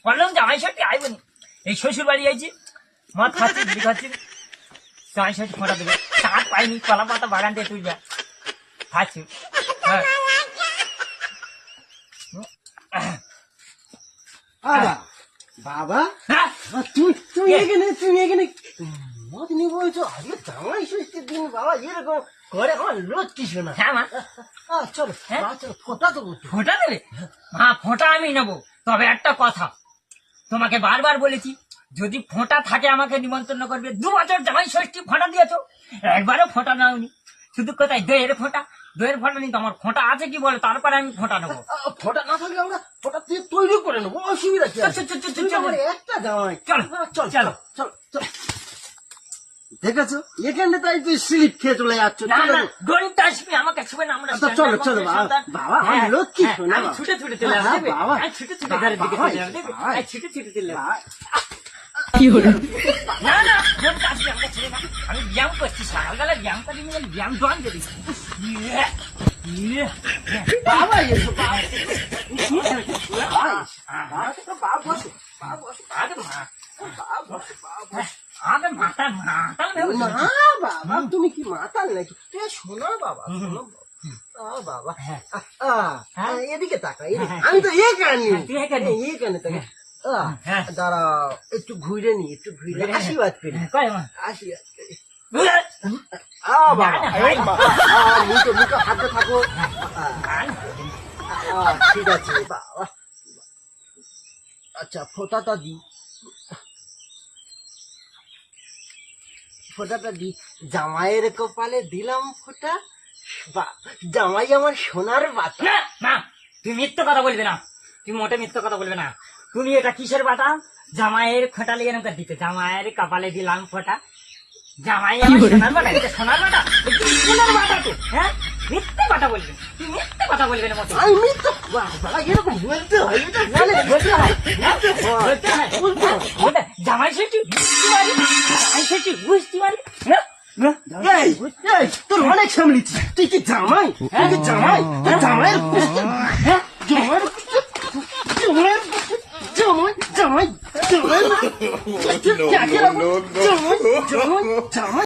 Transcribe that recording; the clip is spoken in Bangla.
বললাম জামাই ষষ্ঠী আইব নি, এই শ্বশুর বাড়ি আইছি, মদ খাচ্ছি, বিড়ি খাচ্ছি, জামাই ষষ্ঠী ফোঁটা দেবে, চাঁদ পাইনি, কলা পাতা বাগান দিয়ে তুই যা খাচ্ছি। হ্যাঁ বাবা হ্যাঁ তুমি এখানে মদ নিয়ে বলছো? আজকে জামাই ষষ্ঠীর দিন বাবা এরকম করে আমার লোক কিছু না। হ্যাঁ মা, চলো হ্যাঁ? চলো ফোটা তো বলছো। ফোঁটা দেবে? মা ফোঁটা আমি নেবো, তবে একটা কথা তোমাকে বারবার বলেছি, যদি ফোঁটা থাকে আমাকে নিমন্ত্রণ করবে। 2 বছর জামাই ষষ্ঠী ফোঁটা দিয়েছো, একবারও ফোঁটা নাওনি, শুধু কোথায় দইয়ের ফোঁটা, দইয়ের ফোঁটা নিতে আমার ফোঁটা আছে কি বলে, তারপরে আমি ফোঁটা নেবো। ফোটা না থাকলে আমরা ফোটা দিয়ে তৈরি করে নেবো, অসুবিধা কি আছে? তুমি তো আমার একটা জামাই। চলো চল চলো। চল চল। দেখেছো এখানে তাই তুই স্লিপ খেয়ে চলে যাচ্ছ। না না, ডোন্ট টাচ মি, আমাকে ছুবে না, আমরা আচ্ছা, চলো, চলো, বাবা, বাবা, আমি লক্ষ্মী শোনা, আমি বাবা। ছুটে ছুটে চলে হ্যাঁ, আসবে, বাবা। আমি ছুটে ছুটে ঘরের দিকে বাবা, চলে আসবে, বাবা। আমি ছুটে ছুটে চলে আসবে। বাবা, না না, ডোন্ট টাচ মি, আমাকে ছুবে না, আমি ব্যায়াম করছি, সকালবেলা ব্যায়াম করি, ব্যায়াম জয়েন করি। বাবা, এসো, বাবা। বাবা, বসো, বাবা, বসো। আগে মা, বাবা, বসো, বাবা, বসো। আগে মাথা মাথা না বাবা, তুমি কি মাতাল নাকি? তুমি শোনো বাবা, শোনো বাবা। হ্যাঁ। এদিকে তাকা, এদিকে। হ্যাঁ, আমি তো এখানে তুই এখানে? এখানে তাকা। হ্যাঁ। দাঁড়াও, একটু ঘুরে নি, একটু ঘুরে আশীর্বাদ করি, কয় মা, আশীর্বাদ করি। না, না, মুখে মুখে হাতে থাকো। ঠিক আছে বাবা। আচ্ছা, ফোঁটাটা দি, ফোঁটাটা দি। জামাইয়ের কপালে দিলাম ফোঁটা। জামাই আমার সোনার বাতা। না না, তুমি মিথ্যে কথা বলবে না, তুমি মোটে মিথ্যে কথা বলবে না। তুমি এটা কিসের বাটা? জামাইয়ের ফোঁটা লিয়ে এরকম দিতে, জামাইয়ের কপালে দিলাম ফোঁটা, জামাই আমার সোনার বাটা, এটা সোনার বাটা, এটা সোনার বাটা তো। হ্যাঁ, মিথ্যে কথা বলবে, তুমি মিথ্যে কথা বলবে না মোটে। আমি মিথ্যা বাবা, এরকম বলতে হয়, এটা বলতে হয়, বলতে হয়, বলতে হয়, জামাই ষষ্ঠী বুঝতে পারি, জামাই ষষ্ঠী বুঝতে পারি। হ্যাঁ এই, এই, তোর অনেক সামলিছি। তুই কি জামাই? তুই কি জামাই? জামাইয়ের হ্যাঁ, জামাইয়ের জামাইয়ের জামাই জামাই জামাই জামাই জামাই জামাই